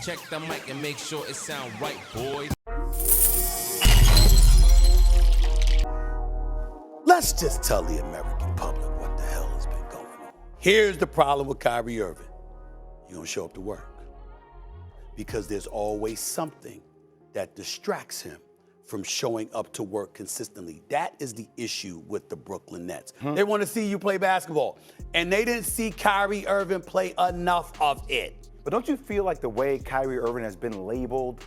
check the mic and make sure it sound right, boys. Let's just tell the American public what the hell has been going on. Here's the problem with Kyrie Irving. You don't show up to work. Because there's always something that distracts him from showing up to work consistently. That is the issue with the Brooklyn Nets. They want to see you play basketball, and they didn't see Kyrie Irving play enough of it. But don't you feel like the way Kyrie Irving has been labeled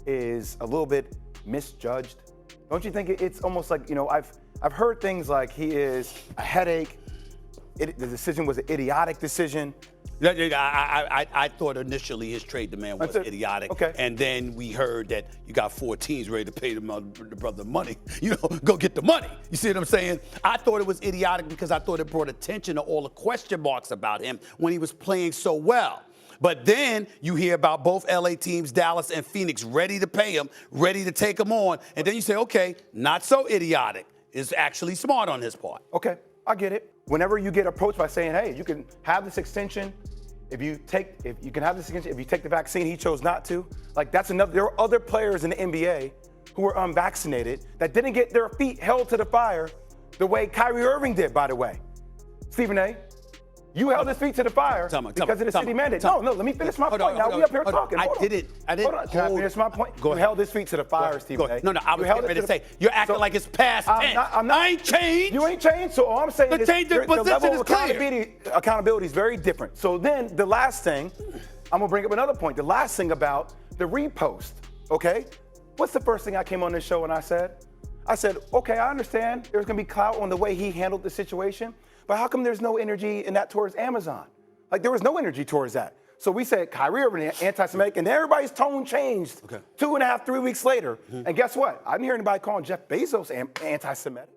is a little bit misjudged? Don't you think it's almost like, I've heard things like he is a headache, the decision was an idiotic decision. I thought initially his trade demand was idiotic. Okay. And then we heard that you got 4 teams ready to pay the brother money. Go get the money. You see what I'm saying? I thought it was idiotic because I thought it brought attention to all the question marks about him when he was playing so well. But then you hear about both LA teams, Dallas and Phoenix, ready to pay him, ready to take him on. And then you say, okay, not so idiotic. It's actually smart on his part. Okay, I get it. Whenever you get approached by saying, hey, you can have this extension, if you take the vaccine, he chose not to. Like that's enough. There are other players in the NBA who were unvaccinated that didn't get their feet held to the fire the way Kyrie Irving did, by the way. Stephen A., you held his feet to the fire because of the city mandate. No, let me finish my point. Now we up here talking. I didn't. Hold on. Can I finish my point? You held his feet to the fire, Stephen A. No, I was getting ready to say, you're acting like it's past tense. I ain't changed. You ain't changed. So all I'm saying is the level of accountability is very different. So then the last thing, I'm going to bring up another point. The last thing about the repost, okay? What's the first thing I came on this show and I said? I said, okay, I understand there's going to be clout on the way he handled the situation. But how come there's no energy in that towards Amazon? Like there was no energy towards that. So we said Kyrie Irving anti-Semitic, and everybody's tone changed 2.5, 3 weeks later. And guess what? I didn't hear anybody calling Jeff Bezos anti-Semitic.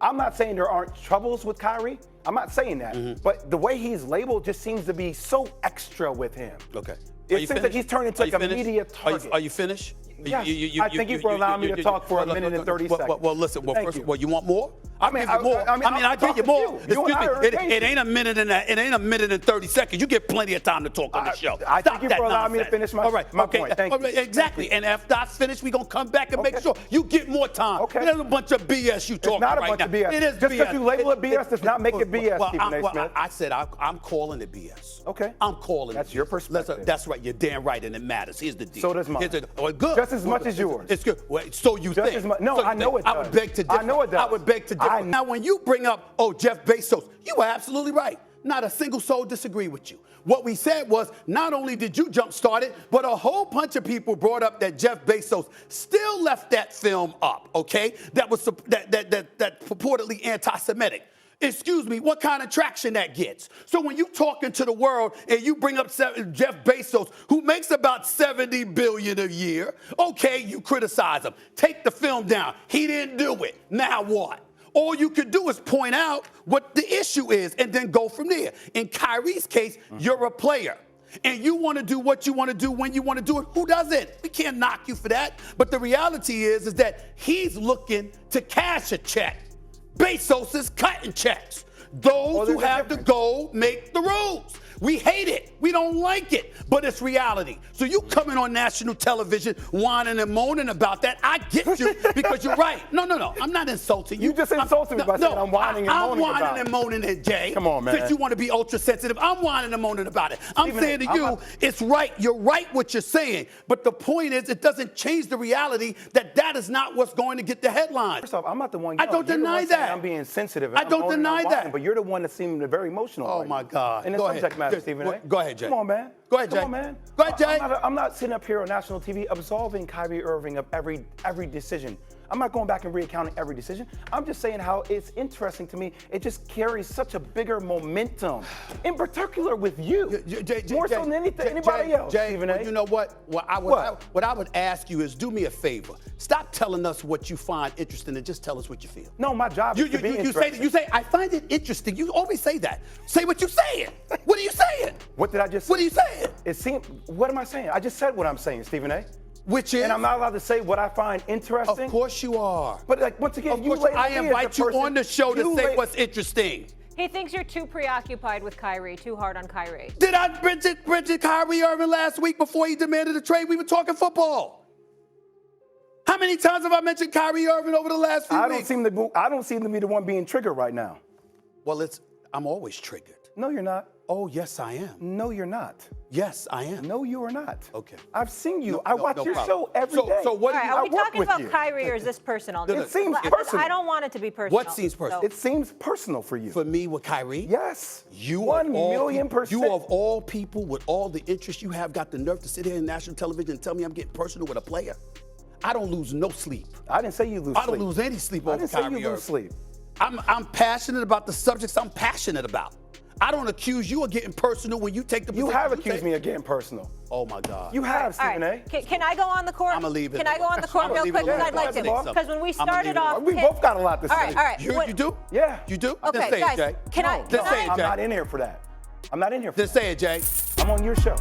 I'm not saying there aren't troubles with Kyrie. I'm not saying that. But the way he's labeled just seems to be so extra with him. Okay. It seems like he's turned into like a media target. Are you finished? Yes. I thank you for allowing me to talk for a minute and 30 seconds. Well, listen. Well, first of all, you want more? I'll give you more. I'll give you more. Excuse me. It ain't a minute and 30 seconds. You get plenty of time to talk on the show. I thank you for allowing me to finish my point. Thank you. Exactly. And after I finish, we're going to come back and make sure you get more time. Okay. There's a bunch of BS you talking right now. It's not a bunch of BS. It is Just BS. because you label it BS does not make it BS, Stephen A. Smith. I said I'm calling it BS. Okay. I'm calling it. That's your perspective. That's right. You're damn right, and it matters. Here's the deal. So does mine. Good. Just as much as yours. It's good. Well, so you Just think. as much. No, I know it does. I would beg to differ. I know it does. I would beg to differ. Now, when you bring up, Jeff Bezos, you were absolutely right. Not a single soul disagreed with you. What we said was, not only did you jumpstart it, but a whole bunch of people brought up that Jeff Bezos still left that film up, okay? That was that purportedly anti-Semitic. Excuse me, what kind of traction that gets? So when you talking to the world and you bring up Jeff Bezos, who makes about $70 billion a year, okay, you criticize him. Take the film down. He didn't do it. Now what? All you could do is point out what the issue is and then go from there. In Kyrie's case, you're a player. And you want to do what you want to do when you want to do it. Who doesn't? We can't knock you for that. But the reality is that he's looking to cash a check. Bezos is cutting checks. Those who have the gold make the rules. We hate it. We don't like it, but it's reality. So you coming on national television whining and moaning about that, I get you because you're right. No. I'm not insulting you. You just insulted me by saying I'm whining and moaning about it. I'm whining and moaning at Jay. Come on, man. Since you want to be ultra sensitive, I'm whining and moaning about it. I'm saying to you, it's right. You're right what you're saying. But the point is, it doesn't change the reality that is not what's going to get the headlines. First off, I'm not the one. I don't deny that. I'm being sensitive. I don't deny that. But you're the one that seemed very emotional. Oh, my God. In the subject matter, Stephen A. Go ahead, Jay. Come on, man. Go ahead, Jay. Come on, man. Go ahead, Jay. I'm not sitting up here on national TV absolving Kyrie Irving of every decision. I'm not going back and recounting every decision. I'm just saying how it's interesting to me. It just carries such a bigger momentum, in particular with you, more so than anybody else. Jay, Stephen well, A. you know what? What I would ask you is do me a favor. Stop telling us what you find interesting and just tell us what you feel. No, my job is to be interesting. You say, I find it interesting. You always say that. Say what you saying. What are you saying? What did I just say? What are you saying? It seemed, what am I saying? I just said what I'm saying, Stephen A. Which is? And I'm not allowed to say what I find interesting. Of course you are. But like, once again, Of course, I invite you on the show to say what's interesting. He thinks you're too preoccupied with Kyrie, too hard on Kyrie. Did I mention Kyrie Irving last week before he demanded a trade? We were talking football. How many times have I mentioned Kyrie Irving over the last few weeks? I don't seem to be the one being triggered right now. Well, I'm always triggered. No, you're not. Oh, yes, I am. No, you're not. Yes, I am. No, you are not. Okay. I've seen you. No, I watch your problem. show every day. So what All do right, you? are we work talking with about you. Kyrie or is this personal? It seems personal. I don't want it to be personal. What seems personal? It seems personal for you. For me with Kyrie? Yes. You 1,000,000%. You of all people with all the interest you have got the nerve to sit here on national television and tell me I'm getting personal with a player? I don't lose no sleep. I didn't say you lose I sleep. don't lose any sleep I over didn't say Kyrie you lose Irving. sleep. I'm passionate about the subjects I'm passionate about. I don't accuse you of getting personal when you take the position. You have accused me of getting personal. Oh my God. You have, All Stephen right. A. Can I go on the court? I'ma leave it Can I go on the court I'ma real leave quick? it alone. Because I'd like I'ma to. leave it Because when we I'ma started leave it off, alone. We both got a lot to say. All right. You do? Yeah. You do? Okay, Then say guys, it, Jay. can I? No, Can say it, I'm Jay. not in here for that. I'm not in here for Then that. say it, Jay. I'm on your show.